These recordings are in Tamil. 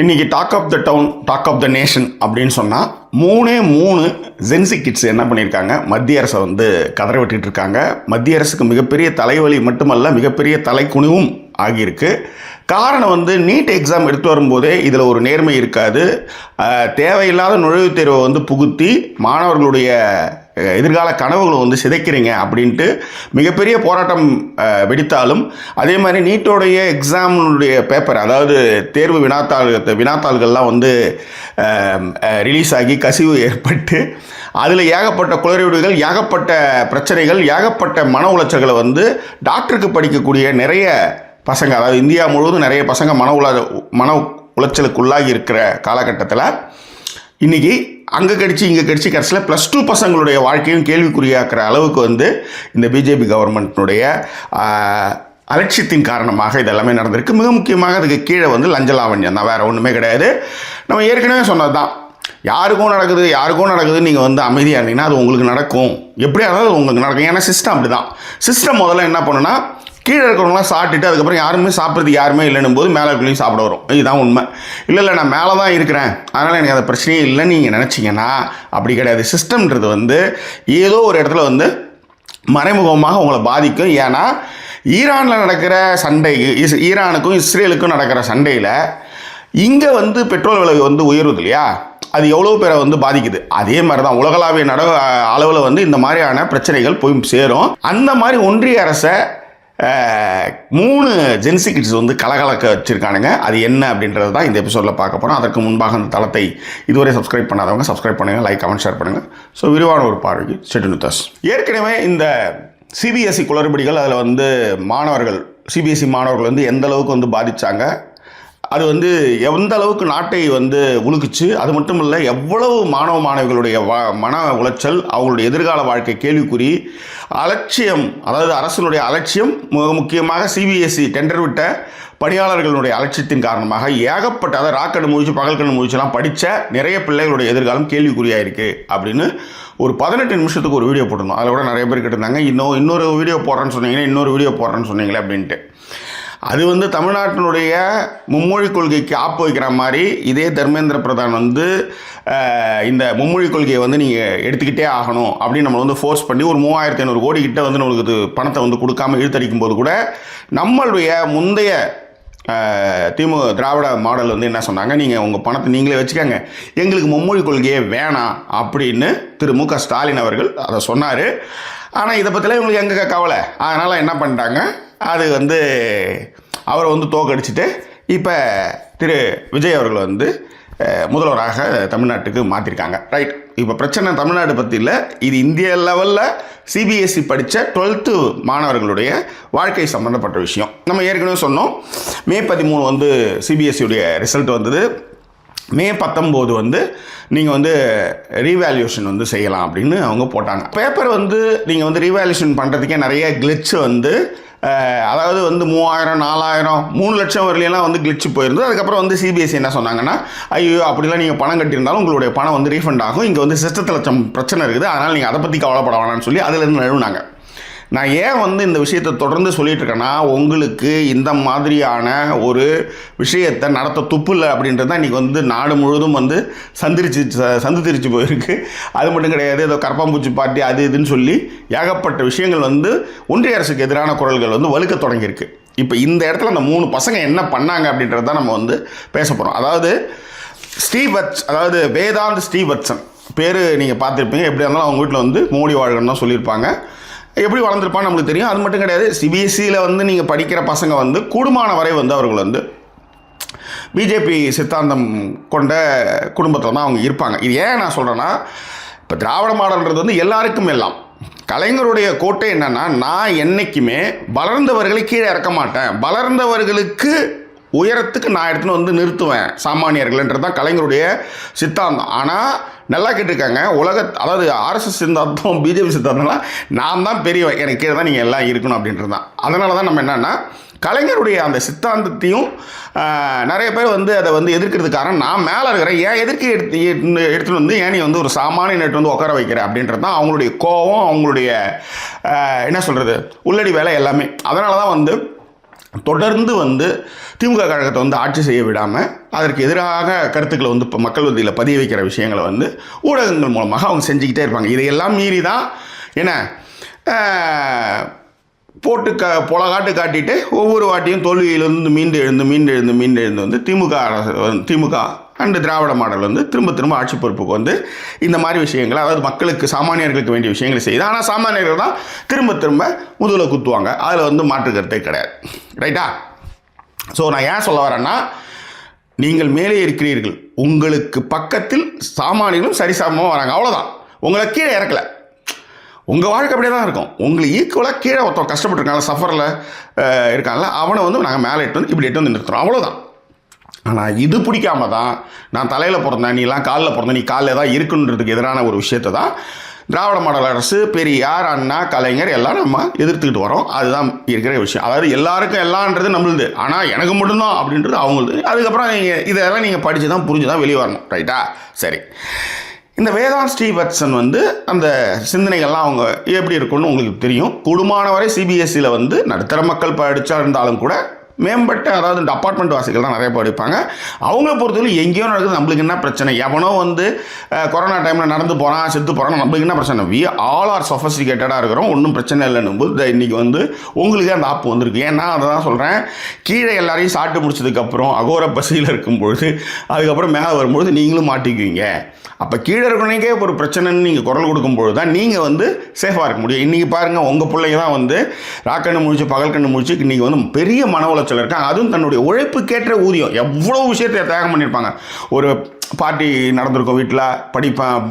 இன்றைக்கி talk of the town, talk of the nation அப்படின்னு சொன்னால் மூணு ஜென்சி கிட்ஸ் என்ன பண்ணியிருக்காங்க, மத்திய அரசை வந்து கதற விட்டுட்டு இருக்காங்க. மத்திய அரசுக்கு மிகப்பெரிய தலைவலி மட்டுமல்ல, மிகப்பெரிய தலைக்குனிவும் ஆகியிருக்கு. காரணம் வந்து நீட் எக்ஸாம் எடுத்து வரும்போதே இதில் ஒரு நேர்மை இருக்காது. தேவையில்லாத நுழைவுத் தேர்வை வந்து புகுத்தி மாணவர்களுடைய எதிர்கால கனவுகளை வந்து சிதைக்கிறீங்க அப்படின்ட்டு மிகப்பெரிய போராட்டம் வெடித்தாலும், அதே மாதிரி நீட்டோடைய எக்ஸாமுடைய பேப்பர், அதாவது தேர்வு வினாத்தாள்கள்லாம் வந்து ரிலீஸ் ஆகி கசிவு ஏற்பட்டு அதில் ஏகப்பட்ட குளறுபடிகள், ஏகப்பட்ட பிரச்சனைகள், ஏகப்பட்ட மன உளைச்சல்களை வந்து டாக்டருக்கு படிக்கக்கூடிய நிறைய பசங்க, அதாவது இந்தியா முழுவதும் நிறைய பசங்க மன உளைச்சலுக்கு உள்ளாகி இருக்கிற காலகட்டத்தில் இன்றைக்கி அங்கே கடிச்சு இங்கே கடிச்சு கடைசியில் +2 பசங்களுடைய வாழ்க்கையும் கேள்விக்குறியாக்குற அளவுக்கு வந்து இந்த பிஜேபி கவர்மெண்ட்டினுடைய அலட்சியத்தின் காரணமாக இதெல்லாமே நடந்திருக்கு. மிக முக்கியமாக அதுக்கு கீழே வந்து லஞ்ச லாவண்யம் தான், வேறு ஒன்றுமே கிடையாது. நம்ம ஏற்கனவே சொன்னது தான், யாருக்கும் நடக்குது நீங்கள் வந்து அமைதியாக இருந்தீங்கன்னா அது உங்களுக்கு நடக்கும். எப்படியாவது உங்களுக்கு நடக்கும். ஏன்னா சிஸ்டம் அப்படி தான். சிஸ்டம் முதல்ல என்ன பண்ணுன்னா, கீழே இருக்கிறவங்களாம் சாப்பிட்டுட்டு அதுக்கப்புறம் யாருமே சாப்பிட்றதுக்கு யாருமே இல்லைன்னும் போது மேலே இருக்கிறவங்களையும் சாப்பிட வரும். இதுதான் உண்மை. இல்லை நான் மேலே தான் இருக்கிறேன், அதனால் எனக்கு அந்த பிரச்சனையே இல்லைன்னு நீங்கள் நினச்சிங்கன்னா அப்படி கிடையாது. சிஸ்டம்ன்றது வந்து ஏதோ ஒரு இடத்துல வந்து மறைமுகமாக உங்களை பாதிக்கும். ஏன்னா ஈரானில் நடக்கிற சண்டை, ஈரானுக்கும் இஸ்ரேலுக்கும் நடக்கிற சண்டையில் இங்கே வந்து பெட்ரோல் விலை வந்து உயருது இல்லையா, அது எவ்வளோ பேரை வந்து பாதிக்குது. அதே மாதிரி தான் உலகளாவிய அளவில் வந்து இந்த மாதிரியான பிரச்சனைகள் போய் சேரும். அந்த மாதிரி ஒன்றிய அரசை 3 ஜென்சி கிட்ஸ் வந்து கலகலக்க வச்சுருக்கானுங்க. அது என்ன அப்படின்றது தான் இந்த எபிசோடில் பார்க்க போகிறோம். அதற்கு முன்பாக அந்த தளத்தை இதுவரை சப்ஸ்கிரைப் பண்ணாதவங்க சப்ஸ்கிரைப் பண்ணுங்கள், லைக் கமெண்ட் ஷேர் பண்ணுங்கள். ஸோ விரிவான ஒரு பார்வைக்கு ஸ்டே வித் அஸ். ஏற்கனவே இந்த சிபிஎஸ்சி குளறுபடிகள், அதில் வந்து மாணவர்கள், சிபிஎஸ்சி மாணவர்கள் வந்து எந்த அளவுக்கு வந்து பாதித்தாங்க, அது வந்து எந்த அளவுக்கு நாட்டை வந்து உலுக்குச்சு, அது மட்டும் இல்லை எவ்வளவு மாணவிகளுடைய மன உளைச்சல், அவங்களுடைய எதிர்கால வாழ்க்கை கேள்விக்குறி, அலட்சியம், அதாவது அரசினுடைய அலட்சியம், மிக முக்கியமாக சிபிஎஸ்சி டெண்டர் விட்ட பணியாளர்களுடைய அலட்சியத்தின் காரணமாக ஏகப்பட்ட, அதாவது ராக்கெட்டு முழிச்சு பகல்கண்ணு முழிச்செல்லாம் படித்த நிறைய பிள்ளைகளுடைய எதிர்காலம் கேள்விக்குறியாக இருக்குது அப்படின்னு ஒரு 18 நிமிஷத்துக்கு ஒரு வீடியோ போட்டிருந்தோம். அதில் கூட நிறைய பேர் கேட்டிருந்தாங்க, இன்னொரு வீடியோ போடுறேன்னு சொன்னீங்களே அப்படின்ட்டு. அது வந்து தமிழ்நாட்டினுடைய மும்மொழி கொள்கைக்கு ஆப்பு வைக்கிற மாதிரி இதே தர்மேந்திர பிரதான் வந்து இந்த மும்மொழி கொள்கையை வந்து நீங்கள் எடுத்துக்கிட்டே ஆகணும் அப்படின்னு நம்மளை வந்து ஃபோர்ஸ் பண்ணி ஒரு 3500 கோடி கிட்ட வந்து நம்மளுக்கு பணத்தை வந்து கொடுக்காமல் இழுத்தடிக்கும் போது கூட நம்மளுடைய முந்தைய திராவிட மாடல் வந்து என்ன சொன்னாங்க, நீங்கள் உங்கள் பணத்தை நீங்களே வச்சுக்கோங்க, எங்களுக்கு மும்மொழி கொள்கையே வேணாம் அப்படின்னு திரு மு க ஸ்டாலின் அவர்கள் அதை சொன்னார். ஆனால் இதை பற்றிலாம் இவங்களுக்கு எங்கே கவலை. அதனால் என்ன பண்ணிட்டாங்க, அது வந்து அவரை வந்து தோக்கடிச்சிட்டு இப்போ திரு விஜய் அவர்கள் வந்து முதல்வராக தமிழ்நாட்டுக்கு மாற்றிருக்காங்க. ரைட், இப்போ பிரச்சனை தமிழ்நாடு பற்றி இல்லை, இது இந்திய லெவலில் சிபிஎஸ்சி படித்த 12th மாணவர்களுடைய வாழ்க்கை சம்மந்தப்பட்ட விஷயம். நம்ம ஏற்கனவே சொன்னோம், மே 13 வந்து சிபிஎஸ்சியுடைய ரிசல்ட் வந்தது. மே 19 வந்து நீங்கள் வந்து ரீவேல்யூஷன் வந்து செய்யலாம் அப்படின்னு அவங்க போட்டாங்க. பேப்பர் வந்து நீங்கள் வந்து ரீவேல்யூஷன் பண்ணுறதுக்கே நிறைய கிளிட்ச் வந்து, அதாவது வந்து 3000, 4000, 3 லட்சம் வரலாம் வந்து கிளிச்சு போயிருந்தது. அதுக்கப்புறம் வந்து சிபிஎஸ்சி என்ன சொன்னாங்கன்னா, ஐயோ அப்படிலாம் நீங்கள் பணம் கட்டியிருந்தாலும் உங்களுடைய பணம் வந்து ரீஃபண்ட் ஆகும், இங்கே வந்து சிஸ்டத்தில் பிரச்சனை இருக்குது, அதனால் நீங்கள் அதை பற்றி கவலைப்பட வேணாம்னு சொல்லி அதிலேருந்து நழுவுனாங்க. நான் ஏன் வந்து இந்த விஷயத்தை தொடர்ந்து சொல்லிகிட்டு இருக்கேன்னா, உங்களுக்கு இந்த மாதிரியான ஒரு விஷயத்தை நடத்த துப்பு இல்லை அப்படின்றது தான் இன்றைக்கி வந்து நாடு முழுவதும் வந்து சந்து திரிச்சு போயிருக்கு. அது மட்டும் கிடையாது, ஏதோ கரப்பாம்பூச்சி பார்ட்டி அது இதுன்னு சொல்லி ஏகப்பட்ட விஷயங்கள் வந்து ஒன்றிய அரசுக்கு எதிரான குரல்கள் வந்து வலுக்க தொடங்கியிருக்கு. இப்போ இந்த இடத்துல அந்த 3 பசங்க என்ன பண்ணாங்க அப்படின்றது தான் நம்ம வந்து பேச போகிறோம். அதாவது அதாவது வேதாந்த் ஸ்ரீவத்சன் பேர் நீங்கள் பார்த்துருப்பீங்க. எப்படி இருந்தாலும் அவங்க வீட்டில் வந்து மோடி வாழ்கன்னு தான் சொல்லியிருப்பாங்க. எப்படி வளர்ந்துருப்பான்னு நம்மளுக்கு தெரியும். அது மட்டும் கிடையாது, சிபிஎஸ்சியில் வந்து நீங்கள் படிக்கிற பசங்க வந்து கூடுமான வரை வந்து அவர்கள் வந்து பிஜேபி சித்தாந்தம் கொண்ட குடும்பத்தில் தான் அவங்க இருப்பாங்க. இது ஏன் நான் சொல்கிறேன்னா, இப்போ திராவிட மாடல்ன்றது வந்து எல்லாருக்கும் எல்லாம். கலைஞருடைய கோட்டை என்னென்னா, நான் என்றைக்குமே வளர்ந்தவர்களை கீழே இறக்க மாட்டேன், வளர்ந்தவர்களுக்கு உயரத்துக்கு நான் எடுத்துன்னு வந்து நிறுத்துவேன் சாமானியர்கள்ன்றது தான் கலைஞருடைய சித்தாந்தம். ஆனால் நல்லா கேட்டிருக்காங்க, அதாவது ஆர்எஸ்எஸ் சித்தாந்தம், பிஜேபி சித்தாந்தம்லாம் நான் தான் பெரியவன், எனக்கு கீழே தான் நீங்கள் எல்லாம் இருக்கணும் அப்படின்றது தான். அதனால தான் நம்ம என்னென்னா, கலைஞருடைய அந்த சித்தாந்தத்தையும் நிறைய பேர் வந்து அதை வந்து எதிர்க்கிறதுக்கு காரணம், நான் மேலே இருக்கிறேன், ஏன் எதிர்க்கு எடுத்துகிட்டு வந்து ஏன் நீ வந்து ஒரு சாமானிய நேற்று வந்து உட்கார வைக்கிறேன் அப்படின்றது தான் அவங்களுடைய கோபம், அவங்களுடைய என்ன சொல்கிறது உள்ளடி வேலை எல்லாமே. அதனால தான் வந்து தொடர்ந்து வந்து திமுக கழகத்தை வந்து ஆட்சி செய்ய விடாமல் அதற்கு எதிராக கருத்துக்களை வந்து இப்போ மக்கள் மத்தியில் பதிய வைக்கிற விஷயங்களை வந்து ஊடகங்கள் மூலமாக அவங்க செஞ்சுக்கிட்டே இருப்பாங்க. இதையெல்லாம் மீறி தான் என்ன போட்டு பொலகாட்டு காட்டிட்டு ஒவ்வொரு வாட்டியும் தோல்வியிலிருந்து மீண்டு எழுந்து வந்து திமுக அண்டு திராவிட மாடல் வந்து திரும்ப ஆட்சி பொறுப்புக்கு வந்து இந்த மாதிரி விஷயங்களை, அதாவது மக்களுக்கு சாமானியர்களுக்கு வேண்டிய விஷயங்களை செய்யுது. ஆனால் சாமானியர்கள் தான் திரும்ப முதுகில் குத்துவாங்க. அதில் வந்து மாற்று கருத்தே கிடையாது. ரைட்டா? ஸோ நான் ஏன் சொல்ல வரேன்னா, நீங்கள் மேலே இருக்கிறீர்கள், உங்களுக்கு பக்கத்தில் சாமானியர்களும் சரிசமமாக வராங்க, அவ்வளோதான். உங்களை கீழே இறக்கலை. உங்கள் வாழ்க்கை அப்படியே தான் இருக்கும். உங்களுக்கு ஈக்குவலாக கீழே ஒருத்தன் கஷ்டப்பட்டுருக்காங்க, சஃபரில் இருக்காங்கல்ல, அவனை வந்து நாங்கள் மேலே இப்படி எட்டு வந்து நிறுத்துறோம், அவ்வளோதான். ஆனால் இது பிடிக்காம தான் நான் தலையில் பிறந்தேன், நீலாம் காலில் பிறந்தேன், நீ காலில் தான் இருக்குன்றதுக்கு எதிரான ஒரு விஷயத்தை தான் திராவிட மாடல் அரசு, பெரியார், அண்ணா, கலைஞர் எல்லாம் நம்ம எதிர்த்துக்கிட்டு வரோம். அதுதான் இருக்கிற விஷயம். அதாவது எல்லாருக்கும் எல்லான்றது நம்மளுது, ஆனால் எனக்கு மட்டும்தான் அப்படின்றது அவங்களுது. அதுக்கப்புறம் நீங்கள் இதெல்லாம் நீங்கள் படித்து தான் புரிஞ்சு தான் வெளியே வரணும். ரைட்டா? சரி. இந்த வேதாந்த் ஸ்ரீவத்சன் வந்து அந்த சிந்தனைகள்லாம் அவங்க எப்படி இருக்குன்னு உங்களுக்கு தெரியும். கூடுமான வரை சிபிஎஸ்சியில் வந்து நடுத்தர மக்கள் படித்தா இருந்தாலும் கூட மேம்பட்ட, அதாவது இந்த அப்பார்ட்மெண்ட் வாசிகள் தான் நிறைய படிப்பாங்க. அவங்கள பொறுத்தவரை எங்கேயோ நடக்குது, நம்மளுக்கு என்ன பிரச்சனை, எவனோ வந்து கொரோனா டைமில் நடந்து போகிறான், செத்து போகிறான், நம்மளுக்கு என்ன பிரச்சனை, வி ஆல் ஆர் சொஃபஸ்டிகேட்டடாக இருக்கிறோம், ஒன்றும் பிரச்சனை இல்லைன்னும் போது இன்றைக்கி வந்து உங்களுக்கு அந்த ஆப்பு வந்திருக்கு. ஏன்னா அதை தான் சொல்கிறேன், கீழே எல்லாரையும் சாப்பிட்டு முடிச்சதுக்கப்புறம் அகோர பசியில் இருக்கும்பொழுது அதுக்கப்புறம் மேலே வரும்பொழுது நீங்களும் மாட்டிக்குவீங்க. அப்போ கீழே இருக்கிறவனே ஒரு பிரச்சனைன்னு நீங்கள் குரல் கொடுக்கும்பொழுது தான் நீங்கள் வந்து சேஃபாக இருக்க முடியும். இன்றைக்கி பாருங்கள், உங்கள் பிள்ளைங்க தான் வந்து ராக்கண்ணு முடிச்சு பகல் கண்ணு முடிச்சு இன்றைக்கி வந்து பெரிய மன உளைச்சல் இருக்காங்க. அதுவும் தன்னுடைய உழைப்புக்கேற்ற ஊதியம், எவ்வளோ விஷயத்தை தியாகம் பண்ணியிருப்பாங்க. ஒரு பார்ட்டி நடந்திருக்கும், வீட்டில்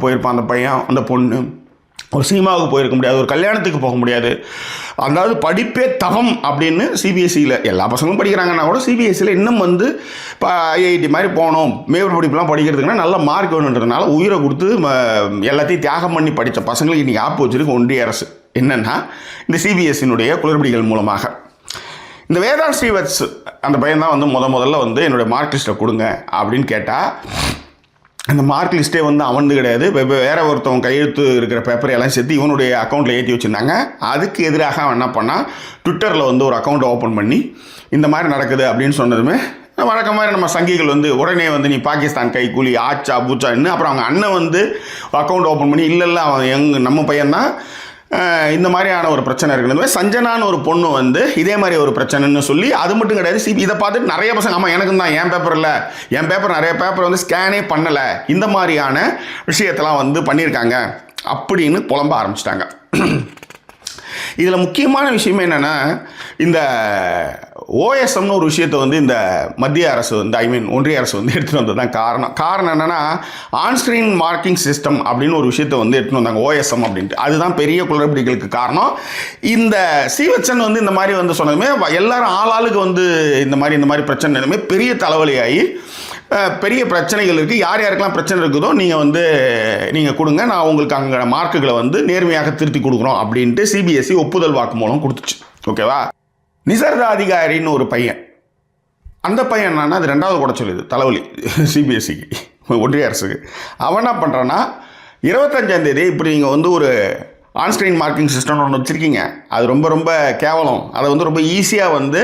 போயிருப்பான் அந்த பையன், அந்த பொண்ணு, ஒரு சினிமாவுக்கு போயிருக்க முடியாது, ஒரு கல்யாணத்துக்கு போக முடியாது. அதாவது படிப்பே தவம் அப்படின்னு சிபிஎஸ்சியில் எல்லா பசங்களும் படிக்கிறாங்கன்னா கூட சிபிஎஸ்சியில் இன்னும் வந்து இப்போ ஐஐடி மாதிரி போகணும், மேல் படிப்புலாம் படிக்கிறதுக்குன்னா நல்ல மார்க் வேணுன்றதுனால உயிரை கொடுத்து எல்லாத்தையும் தியாகம் பண்ணி படித்த பசங்களுக்கு இன்றைக்கி ஆப்பு வச்சுருக்கு ஒன்றிய அரசு. என்னென்னா, இந்த சிபிஎஸ்சியினுடைய குளறுபடிகள் மூலமாக இந்த வேதாந்த் ஸ்ரீவத்ஸ் அந்த பையன் தான் வந்து முதல்ல வந்து என்னுடைய மார்க் லிஸ்ட்டை கொடுங்க அப்படின்னு கேட்டால், அந்த மார்க் லிஸ்ட்டே வந்து அவனது கிடையாது, வேற ஒருத்தவங்க கையெழுத்து இருக்கிற பேப்பர் எல்லாம் சேர்த்து இவனுடைய அக்கௌண்ட்டில் ஏற்றி வச்சுருந்தாங்க. அதுக்கு எதிராக அவன் என்ன பண்ணால், ட்விட்டரில் வந்து ஒரு அக்கௌண்ட் ஓப்பன் பண்ணி இந்த மாதிரி நடக்குது அப்படின்னு சொன்னதுமே வழக்கம் மாதிரி நம்ம சங்கிகள் வந்து உடனே வந்து நீ பாகிஸ்தான் கைக்கூலி ஆச்சா பூச்சான்னு, அப்புறம் அவங்க அண்ணன் வந்து அக்கௌண்ட் ஓப்பன் பண்ணி இல்லை அவன் நம்ம பையன்தான் இந்த மாதிரியான ஒரு பிரச்சனை இருக்குது. சஞ்சனான்னு ஒரு பொண்ணு வந்து இதே மாதிரி ஒரு பிரச்சனைன்னு சொல்லி, அது மட்டும் கிடையாது, இதை பார்த்துட்டு நிறைய பசங்க ஆமாம் எனக்கு தான், என் பேப்பர் இல்லை, என் பேப்பர் நிறைய பேப்பர் வந்து ஸ்கேனே பண்ணலை, இந்த மாதிரியான விஷயத்தெல்லாம் வந்து பண்ணியிருக்காங்க அப்படின்னு புலம்ப ஆரம்பிச்சிட்டாங்க. இதில் முக்கியமான விஷயம் என்னென்னா, இந்த ஓஎஸ்எம்னு ஒரு விஷயத்தை வந்து இந்த மத்திய அரசு வந்து ஒன்றிய அரசு வந்து எடுத்துகிட்டு வந்தது தான் காரணம் என்னென்னா, ஆன்ஸ்க்ரீன் மார்க்கிங் சிஸ்டம் அப்படின்னு ஒரு விஷயத்தை வந்து எடுத்துகிட்டு வந்தாங்க, ஓஎஸ்எம் அப்படின்ட்டு. அதுதான் பெரிய குளறுபடிகளுக்கு காரணம். இந்த ஸ்ரீவத்சன் வந்து இந்த மாதிரி வந்து சொன்னதுமே எல்லாரும் ஆளாளுக்கு வந்து இந்த மாதிரி பிரச்சனை பெரிய தலைவலியாகி பெரிய பிரச்சனைகள் இருக்குது. யார் யாருக்கெல்லாம் பிரச்சனை இருக்குதோ நீங்கள் கொடுங்க, நான் உங்களுக்கு அங்கே மார்க்குகளை வந்து நேர்மையாக திருத்தி கொடுக்குறோம் அப்படின்ட்டு சிபிஎஸ்சி ஒப்புதல் வாக்கு மூலம் கொடுத்துச்சு. ஓகேவா? நிசர்தா அதிகாரின்னு ஒரு பையன், அந்த பையன் என்னன்னா, அது 2வது கூட சொல்லுது தலைவலி சிபிஎஸ்சிக்கு, ஒன்றிய அரசுக்கு. அவன் என்ன பண்ணுறான்னா, 25ஆம் தேதி இப்படி நீங்கள் வந்து ஒரு ஆன்ஸ்க்ரீன் மார்க்கிங் சிஸ்டம்னு ஒன்று வச்சுருக்கீங்க, அது ரொம்ப கேவலம், அதை வந்து ரொம்ப ஈஸியாக வந்து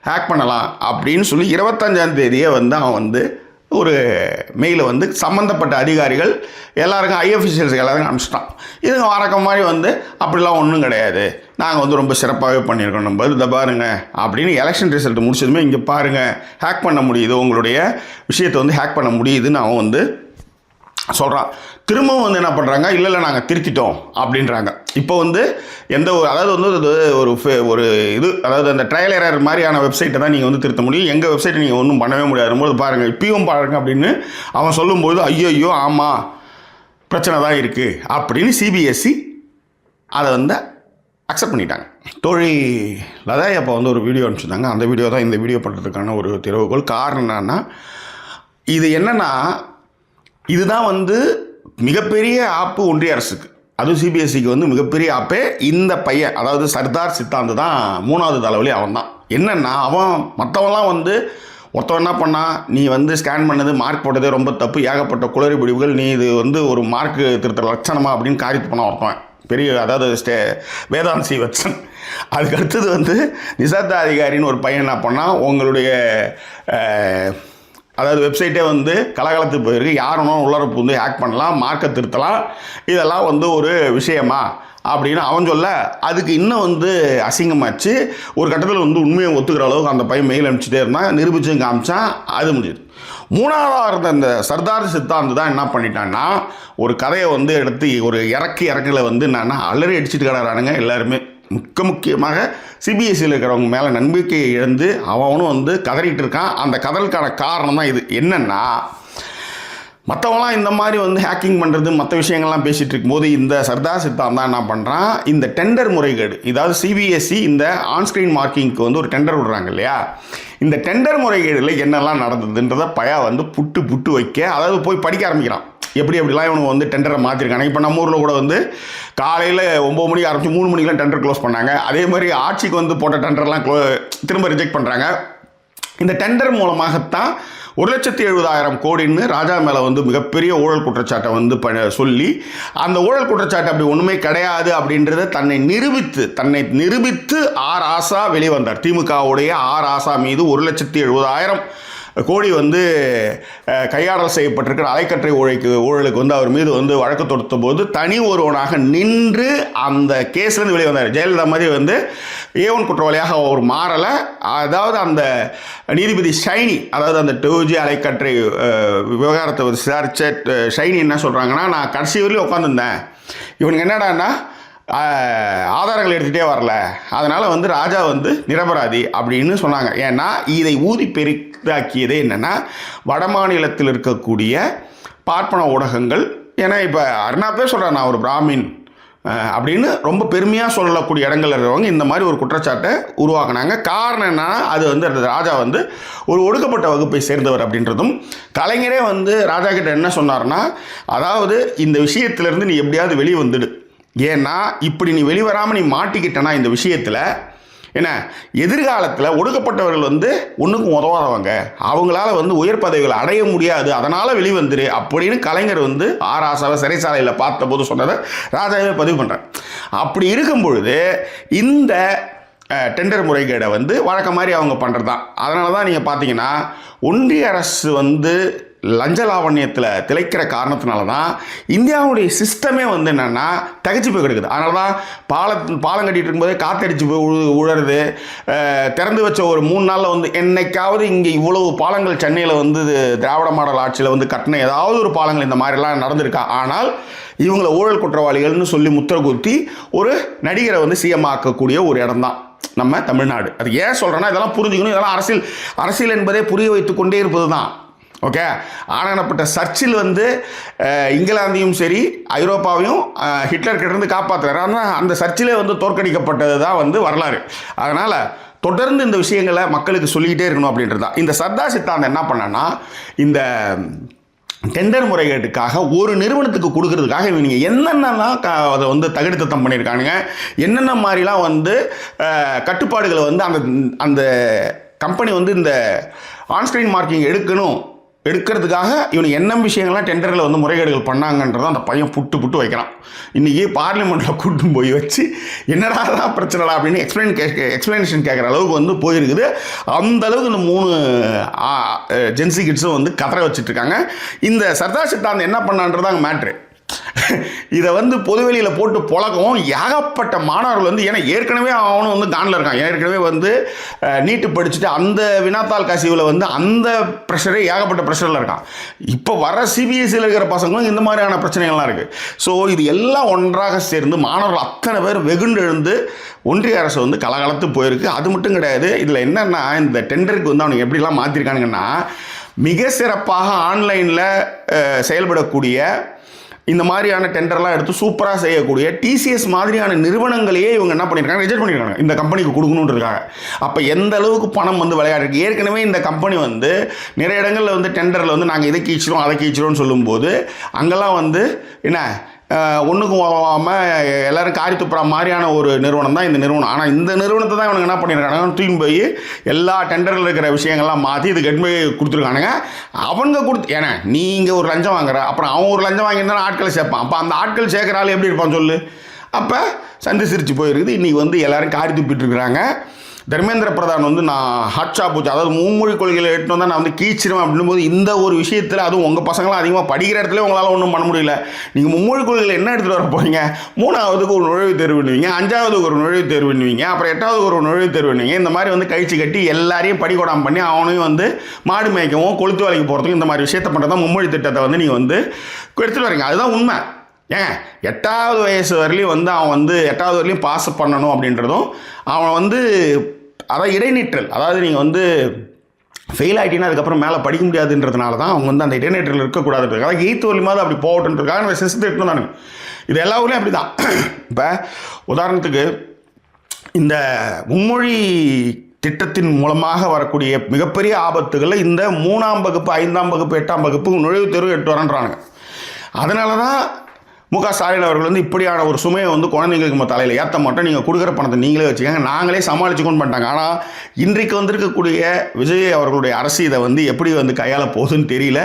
ஹேக் பண்ணலாம் அப்படின்னு சொல்லி 25ஆம் தேதியே வந்து அவன் வந்து ஒரு மெயிலை வந்து சம்மந்தப்பட்ட அதிகாரிகள் எல்லாருக்கும், ஐஎஃப்எஸ்எல்ஸ் எல்லாருக்கும் அனுப்பிச்சிட்டான். இதுங்க வழக்கம் மாதிரி வந்து அப்படிலாம் ஒன்றும் கிடையாது, நாங்கள் வந்து ரொம்ப சிறப்பாகவே பண்ணியிருக்கோம், நம்ம இதை பாருங்க அப்படின்னு எலெக்ஷன் ரிசல்ட் முடிச்சதுமே இங்கே பாருங்கள் ஹேக் பண்ண முடியுது, உங்களுடைய விஷயத்தை வந்து ஹேக் பண்ண முடியுதுன்னு அவன் வந்து சொல்கிறான். திரும்பவும் வந்து என்ன பண்ணுறாங்க, இல்லை நாங்கள் திருத்திட்டோம் அப்படின்றாங்க. இப்போ வந்து அதாவது வந்து ஒரு அதாவது அந்த ட்ரையல் எரர் மாதிரியான வெப்சைட்டை தான் நீங்கள் வந்து திருத்த முடியும், எங்கள் வெப்சைட்டை நீங்கள் ஒன்றும் பண்ணவே முடியாதும்போது பாருங்கள் இப்பயும் பாருங்க அப்படின்னு அவன் சொல்லும்போது, ஐயோ ஆமாம் பிரச்சனை தான் இருக்குது அப்படின்னு சிபிஎஸ்சி அதை வந்து அக்செப்ட் பண்ணிட்டாங்க. தோழி லதா அப்போ வந்து ஒரு வீடியோ அனுப்பிச்சிருந்தாங்க, அந்த வீடியோ தான் இந்த வீடியோ பண்ணுறதுக்கான ஒரு திறவுகோள். காரணம் என்னன்னா, இது என்னென்னா, இதுதான் வந்து மிகப்பெரிய ஆப்பு ஒன்றிய அரசுக்கு, அதுவும் சிபிஎஸ்சிக்கு வந்து மிகப்பெரிய ஆப்பே இந்த பையன், அதாவது சர்தார் சித்தாந்த் தான் 3வது தலைவலி. அவன் தான் என்னென்னா, அவன் மற்றவன்லாம் வந்து ஒருத்தவன் என்ன பண்ணால், நீ வந்து ஸ்கேன் பண்ணது மார்க் போட்டதே ரொம்ப தப்பு, ஏகப்பட்ட குளறுபடிவுகள், நீ இது வந்து ஒரு மார்க்கு திருத்த லட்சணமா அப்படின்னு காரியத்து பண்ண ஒருத்தவன் பெரிய, அதாவது வேதாந்த் ஸ்ரீவத்சன். அதுக்கு அடுத்தது வந்து நிசாந்தா அதிகாரின்னு ஒரு பையன் என்ன பண்ணால், உங்களுடைய அதாவது வெப்சைட்டே வந்து கலகலத்து போயிருக்கு, யாருன்னா உள்ளர வந்து ஹேக் பண்ணலாம், மார்க்கை திருத்தலாம், இதெல்லாம் வந்து ஒரு விஷயமா அப்படின்னு அவன் சொல்ல, அதுக்கு இன்னும் வந்து அசிங்கமாச்சு. ஒரு கட்டத்தில் வந்து உண்மையை ஒத்துக்கிற அளவுக்கு அந்த பையன் மெயில் அனுப்பிச்சிட்டே இருந்தான், நிரூபிச்சும் காமிச்சான், அது முடியுது. மூணாவதாக இருந்த இந்த சர்தார் சித்தாந்த் தான் என்ன பண்ணிட்டான்னா, ஒரு கதையை வந்து எடுத்து ஒரு இறக்கில் வந்து என்னன்னா அலறி அடிச்சுட்டு கிடறானுங்க எல்லாருமே. முக்கியமாக சிபிஎஸ்சியில் இருக்கிறவங்க மேலே நம்பிக்கையை இழந்து அவனும் வந்து கதறிட்டு இருக்கான். அந்த கதலுக்கான காரணம் தான் இது. என்னென்னா, மற்றவங்களாம் இந்த மாதிரி வந்து ஹேக்கிங் பண்ணுறது மற்ற விஷயங்கள்லாம் பேசிகிட்டு இருக்கும்போது இந்த சர்தார் சித்தாந்த் தான் என்ன பண்ணுறான், இந்த டெண்டர் முறைகேடு, இதாவது சிபிஎஸ்சி இந்த ஆன்ஸ்க்ரீன் மார்க்கிங்க்கு வந்து ஒரு டெண்டர் விடுறாங்க இல்லையா, இந்த டெண்டர் முறைகேடில் என்னெல்லாம் நடந்ததுன்றதை பயா வந்து புட்டு வைக்க, அதாவது போய் படிக்க ஆரம்பிக்கிறான். எப்படிலாம் இவனுக்கு வந்து டெண்டரை மாற்றிருக்காங்க. இப்போ நம்ம ஊரில் கூட வந்து காலையில் 9 மணிக்கு ஆரம்பிச்சு 3 மணிக்கெலாம் டெண்டர் க்ளோஸ் பண்ணாங்க. அதே மாதிரி ஆட்சிக்கு வந்து போட்ட டெண்டர்லாம் திரும்ப ரிஜெக்ட் பண்ணுறாங்க. இந்த டெண்டர் மூலமாகத்தான் 1,70,000 கோடின்னு ராஜா மேலே வந்து மிகப்பெரிய ஊழல் குற்றச்சாட்டை வந்து சொல்லி, அந்த ஊழல் குற்றச்சாட்டு அப்படி ஒன்றுமே கிடையாது அப்படின்றத தன்னை நிரூபித்து ஆர் ஆசா வெளிவந்தார். திமுகவுடைய ஆர் ஆசா மீது 1,70,000 கோடி வந்து கையாடல் செய்யப்பட்டிருக்கிற அலைக்கற்றை ஊழலுக்கு வந்து அவர் மீது வந்து வழக்கு தொடுத்த போது தனி ஒருவனாக நின்று அந்த கேஸ்லேருந்து வெளியே வந்தார். ஜெயலலிதா மாதிரி வந்து ஏவன் குற்றவாளியாக அவர் மாறலை. அதாவது அந்த நீதிபதி ஷைனி, அதாவது அந்த 2G அலைக்கற்றை விவகாரத்தை விசாரித்த ஷைனி என்ன சொல்கிறாங்கன்னா, நான் கடைசி வரையிலும் உட்காந்துருந்தேன், இவனுக்கு என்னடான்னா ஆதாரங்கள் எடுத்துகிட்டே வரல, அதனால் வந்து ராஜா வந்து நிரபராதி அப்படின்னு சொன்னாங்க. ஏன்னா இதை ஊதி பெரிதாக்கியதே என்னென்னா, வட மாநிலத்தில் இருக்கக்கூடிய பார்ப்பன ஊடகங்கள், ஏன்னா இப்போ அருணா பேர் சொல்கிறேன், நான் ஒரு பிராமின் அப்படின்னு ரொம்ப பெருமையாக சொல்லக்கூடிய இடங்கள் இருக்கிறவங்க இந்த மாதிரி ஒரு குற்றச்சாட்டை உருவாக்குனாங்க. காரணம் என்னன்னா, அது வந்து ராஜா வந்து ஒரு ஒடுக்கப்பட்ட வகுப்பை சேர்ந்தவர் அப்படின்றதும், கலைஞரே வந்து ராஜா கிட்ட என்ன சொன்னார்னா, அதாவது இந்த விஷயத்திலேருந்து நீ எப்படியாவது வெளியே வந்துடு, ஏன்னா இப்படி நீ வெளிவராமல் நீ மாட்டிக்கிட்டனா இந்த விஷயத்தில் என்ன, எதிர்காலத்தில் ஒடுக்கப்பட்டவர்கள் வந்து ஒன்றுக்கும் உதவாதவங்க, அவங்களால வந்து உயர் பதவிகளை அடைய முடியாது, அதனால் வெளிவந்துரு அப்படின்னு கலைஞர் வந்து ஆர் ஆசாவை சிறைச்சாலையில் பார்த்தபோது சொன்னதை ராஜாவே பதிவு பண்ணுறேன். அப்படி இருக்கும் பொழுது இந்த டெண்டர் முறைகேடை வந்து வழக்கம் மாதிரி அவங்க பண்ணுறது தான். அதனால தான் நீங்கள் பார்த்தீங்கன்னா ஒன்றிய அரசு வந்து லஞ்ச லாவண்யத்தில் திளைக்கிற காரணத்தினால தான் இந்தியாவுடைய சிஸ்டமே வந்து என்னென்னா தகச்சு போய் கிடக்குது. அதனால தான் பாலம் கட்டிகிட்டு இருக்கும்போதே காற்றடிச்சு போய் உழறது, திறந்து வச்ச ஒரு 3 நாளில் வந்து என்னைக்காவது இங்கே இவ்வளவு பாலங்கள் சென்னையில் வந்து திராவிட மாடல் ஆட்சியில் வந்து கட்டின ஏதாவது ஒரு பாலங்கள் இந்த மாதிரிலாம் நடந்திருக்கா. ஆனால் இவங்களை ஊழல் குற்றவாளிகள்னு சொல்லி முத்திரை குத்தி ஒரு நடிகரை வந்து சிஎம் ஆக்கக்கூடிய ஒரு இடம் தான் நம்ம தமிழ்நாடு. அது ஏன் சொல்கிறேன்னா, இதெல்லாம் புரிஞ்சுக்கணும். இதெல்லாம் அரசியல் என்பதே புரிய வைத்து கொண்டே இருப்பது தான். ஓகே, ஆனானப்பட்ட சர்ச்சில் வந்து இங்கிலாந்தையும் சரி ஐரோப்பாவையும் ஹிட்லர் கிட்டேருந்து காப்பாற்றுறாரு. ஆனால் அந்த சர்ச்சிலே வந்து தோற்கடிக்கப்பட்டது தான் வந்து வரலாறு. அதனால் தொடர்ந்து இந்த விஷயங்களை மக்களுக்கு சொல்லிக்கிட்டே இருக்கணும் அப்படின்றது தான். இந்த சர்தார் சித்தாந்த் என்ன பண்ணான்னா, இந்த டெண்டர் முறைகேட்டுக்காக ஒரு நிறுவனத்துக்கு கொடுக்கறதுக்காக இவங்க என்னென்னலாம் அதை வந்து தகுதித்தம் பண்ணியிருக்கானுங்க, என்னென்ன மாதிரிலாம் வந்து கட்டுப்பாடுகளை வந்து அந்த கம்பெனி வந்து இந்த ஆன்ஸ்க்ரீன் மார்க்கிங் எடுக்கிறதுக்காக இவனுக்கு என்ன விஷயங்கள்லாம் டெண்டரில் வந்து முறைகேடுகள் பண்ணாங்கன்றதை அந்த பையன் புட்டு வைக்கிறான். இன்றைக்கி பார்லிமெண்ட்டில் கூட்டும் போய் வச்சு என்னடா தான் பிரச்சனைடா அப்படின்னு எக்ஸ்பிளனேஷன் கேட்குற அளவுக்கு வந்து போயிருக்குது. அந்த அளவுக்கு இந்த 3 ஜென்சி கிட்ஸும் வந்து கதற வச்சுட்ருக்காங்க. இந்த சர்தார் சித்தாந்த் என்ன பண்ணான்றது அங்கே மேட்ரு. இதை வந்து பொதுவெளியில் போட்டு புழக்கவும் ஏகப்பட்ட மாணவர்கள் வந்து, ஏன்னா ஏற்கனவே அவனும் வந்து கானில் இருக்கான், ஏற்கனவே வந்து நீட்டு படிச்சுட்டு அந்த வினாத்தாள் கசிவில் வந்து அந்த ப்ரெஷரே ஏகப்பட்ட ப்ரெஷரில் இருக்கான். இப்போ வர சிபிஎஸ்சியில் இருக்கிற பசங்களும் இந்த மாதிரியான பிரச்சனைகள்லாம் இருக்குது. ஸோ இது எல்லாம் ஒன்றாக சேர்ந்து மாணவர்கள் அத்தனை பேர் வெகுண்டு எழுந்து ஒன்றிய அரசு வந்து கலகலத்து போயிருக்கு. அது மட்டும் கிடையாது, இதில் என்னென்னா இந்த டெண்டருக்கு வந்து அவனுக்கு எப்படிலாம் மாற்றிருக்கானுங்கன்னா, மிக சிறப்பாக ஆன்லைனில் செயல்படக்கூடிய இந்த மாதிரியான டெண்டர்லாம் எடுத்து சூப்பராக செய்யக்கூடிய டிசிஎஸ் மாதிரியான நிறுவனங்களையே இவங்க என்ன பண்ணியிருக்காங்க, ரிஜெக்ட் பண்ணியிருக்காங்க இந்த கம்பெனிக்கு கொடுக்கணுன்றதுக்காக. அப்போ எந்த அளவுக்கு பணம் வந்து விளையாடுருக்கு. ஏற்கனவே இந்த கம்பெனி வந்து நிறைய இடங்களில் வந்து டெண்டரில் வந்து நாங்கள் இதை கீச்சிரும் அதை கீச்சிரோன்னு சொல்லும்போது அங்கெல்லாம் வந்து என்ன ஒன்றுக்கும் உதவாமல் எல்லோரும் காரி துப்புற மாதிரியான ஒரு நிறுவனம் தான் இந்த நிறுவனம். ஆனால் இந்த நிறுவனத்தை தான் இவனுக்கு என்ன பண்ணியிருக்காங்க, தூக்கி போய் எல்லா டெண்டரில் இருக்கிற விஷயங்கள்லாம் மாற்றி இது கெட்டு போய் கொடுத்துருக்கானுங்க. அவங்க ஏன்னா நீங்கள் ஒரு லஞ்சம் வாங்குற, அப்புறம் அவன் ஒரு லஞ்சம் வாங்கியிருந்தாலும் ஆட்களை சேர்ப்பான். அப்போ அந்த ஆட்கள் சேர்க்குற ஆள் எப்படி இருப்பான் சொல்லு. அப்போ சந்தி சிரிச்சு போயிருக்குது. இன்றைக்கி வந்து எல்லோரும் காரி துப்பிட்டு இருக்கிறாங்க. தர்மேந்திர பிரதான் வந்து நான் ஹாட்ஷா போச்சு, அதாவது மும்மொழி கொள்கையில் எட்டு வந்தால் நான் வந்து கீச்சிருவேன் அப்படின்னும் போது இந்த ஒரு விஷயத்தில், அதுவும் உங்கள் பசங்களாம் அதிகமாக படிக்கிற இடத்துல உங்களால் ஒன்றும் பண்ண முடியல. நீங்கள் மும்மொழி கொள்கையில் என்ன எடுத்துகிட்டு வர போகிறீங்க? 3ஆவதுக்கு ஒரு நுழைவுத் தேர்வு பண்ணுவீங்க, 5ஆவதுக்கு ஒரு நுழைவுத் தேர்வு பண்ணுவீங்க, அப்புறம் 8ஆவதுக்கு ஒரு நுழைவுத் தேர்வு பண்ணுவீங்க. இந்த மாதிரி வந்து கழிச்சு கட்டி எல்லாரையும் படிக்கூடாமல் பண்ணி அவனையும் வந்து மாடு மேய்க்கவும் கொளுத்து வேலைக்கு போகிறதுக்கும் இந்த மாதிரி விஷயத்தை பண்ணுறது தான் மும்மொழி திட்டத்தை வந்து நீங்கள் வந்து எடுத்துகிட்டு வரீங்க. அதுதான் உண்மை. ஏன் 8ஆவது வயசு வரலையும் வந்து அவன் வந்து 8ஆவது வரலையும் பாஸ் பண்ணணும் அப்படின்றதும், அவன் வந்து அதான் இடைநிற்றல், அதாவது நீங்கள் வந்து ஃபெயில் ஆகிட்டீங்கன்னா அதுக்கப்புறம் மேலே படிக்க முடியாதுன்றதுனால தான் அவங்க வந்து அந்த இடைநிற்றல் இருக்கக்கூடாதுன்றது, அதாவது 8th வரலையுமாவது அப்படி போகட்டுன்றதுக்காக அந்த சிஸ்டத்தை எடுத்துன்னு தானுங்க. இது எல்லா ஊர்லேயும் அப்படி தான். இப்போ உதாரணத்துக்கு இந்த மும்மொழி திட்டத்தின் மூலமாக வரக்கூடிய மிகப்பெரிய ஆபத்துகளில் இந்த 3ஆம் வகுப்பு 5ஆம் வகுப்பு 8ஆம் வகுப்பு நுழைவுத் தேர்வு 8 வரன்றானுங்க. அதனால தான் முக ஸ்டாலின் அவர்கள் வந்து இப்படியான ஒரு சுமையை வந்து குழந்தைங்களுக்கு நம்ம தலையில் ஏற்ற மாட்டோம், நீங்கள் கொடுக்குற பணத்தை நீங்களே வச்சுக்கோங்க, நாங்களே சமாளிச்சுக்கொண்டு பண்ணிட்டாங்க. ஆனால் இன்றைக்கு வந்திருக்கக்கூடிய விஜய் அவர்களுடைய அரசு இதை வந்து எப்படி வந்து கையாள போகுதுன்னு தெரியல.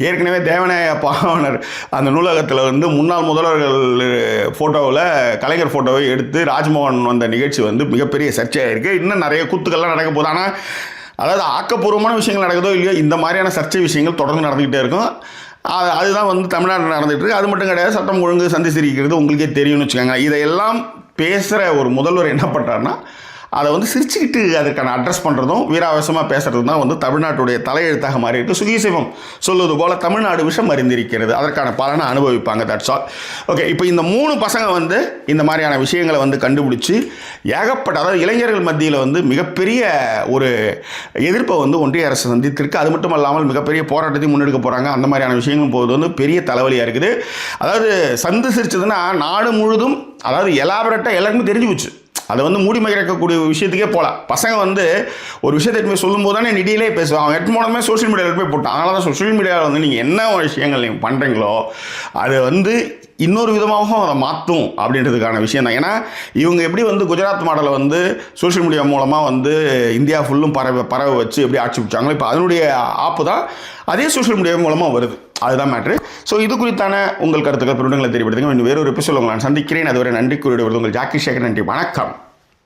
ஏற்கனவே தேவநாய பாவனர் அந்த நூலகத்தில் வந்து முன்னாள் முதல்வர்கள் ஃபோட்டோவில் கலைஞர் ஃபோட்டோவை எடுத்து ராஜ்மோகன் வந்த நிகழ்ச்சி வந்து மிகப்பெரிய சர்ச்சையாக இருக்குது. இன்னும் நிறைய கூத்துக்கள்லாம் நடக்க போகுது. ஆனால் அதாவது ஆக்கப்பூர்வமான விஷயங்கள் நடக்குதோ இல்லையோ, இந்த மாதிரியான சர்ச்சை விஷயங்கள் தொடர்ந்து நடந்துக்கிட்டே இருக்கும். அதுதான் வந்து தமிழ்நாட்டில் நடந்துகிட்டு இருக்குது. அது மட்டும் கிடையாது, சட்டம் ஒழுங்கு சந்தி சிரிக்கிறது உங்களுக்கே தெரியும்னு வச்சுக்கோங்க. இதையெல்லாம் பேசுகிற ஒரு முதல்வர் என்ன பண்ணுறாருன்னா, அதை வந்து சிரிச்சுக்கிட்டு அதுக்கான அட்ரஸ் பண்ணுறதும் வீராவேசமாக பேசுகிறதும் தான் வந்து தமிழ்நாட்டுடைய தலையெழுத்தாக மாறி இருக்குது. சுகீசிவம் சொல்வது போல் தமிழ்நாடு விஷம் அறிந்திருக்கிறது, அதற்கான பலனை அனுபவிப்பாங்க. That's all. ஓகே, இப்போ இந்த 3 பசங்க வந்து இந்த மாதிரியான விஷயங்களை வந்து கண்டுபிடிச்சி ஏகப்பட்ட, அதாவது இளைஞர்கள் மத்தியில் வந்து மிகப்பெரிய ஒரு எதிர்ப்பை வந்து ஒன்றிய அரசு சந்தித்திருக்கு. அது மட்டும் இல்லாமல் மிகப்பெரிய போராட்டத்தையும் முன்னெடுக்க போகிறாங்க. அந்த மாதிரியான விஷயங்களும் போது வந்து பெரிய தலைவலியாக இருக்குது. அதாவது சந்து சிரிச்சதுன்னா நாடு முழுதும், அதாவது எலாபரேட்டாக எல்லாருக்குமே தெரிஞ்சு போச்சு. அதை வந்து மூடி மறைக்கக்கூடிய விஷயத்துக்கே போகலாம். பசங்க வந்து ஒரு விஷயத்தை எடுத்து சொல்லும் போது தானே நிதியிலே பேசுவான். அவன் எட்டு மூலமே சோஷியல் மீடியாவில் போய் போட்டான். அதனால தான் சோஷியல் மீடியாவில் வந்து நீங்கள் என்ன விஷயங்கள் நீங்கள் பண்ணுறீங்களோ அது வந்து இன்னொரு விதமாகவும் அதை மாற்றும் அப்படின்றதுக்கான விஷயம் தான். ஏன்னா இவங்க எப்படி வந்து குஜராத் மாடலை வந்து சோஷியல் மீடியா மூலமாக வந்து இந்தியா ஃபுல்லும் பரவ வச்சு எப்படி ஆட்சி பிடிச்சாங்களோ, இப்போ அதனுடைய ஆப்பு தான் அதே சோஷியல் மீடியா மூலமாக வருது. அதுதான் மேட்ரு. ஸோ இது குறித்தான உங்கள் கருத்துக்கள் பிரிவுகளை தெரியப்படுத்துங்க. இன்னும் வேறொரு எபிசோட் உங்களை நான் சந்திக்கிறேன். அதுவரை நன்றி கூறிய உங்கள் ஜாக்கி சேகர். நன்றி, வணக்கம்.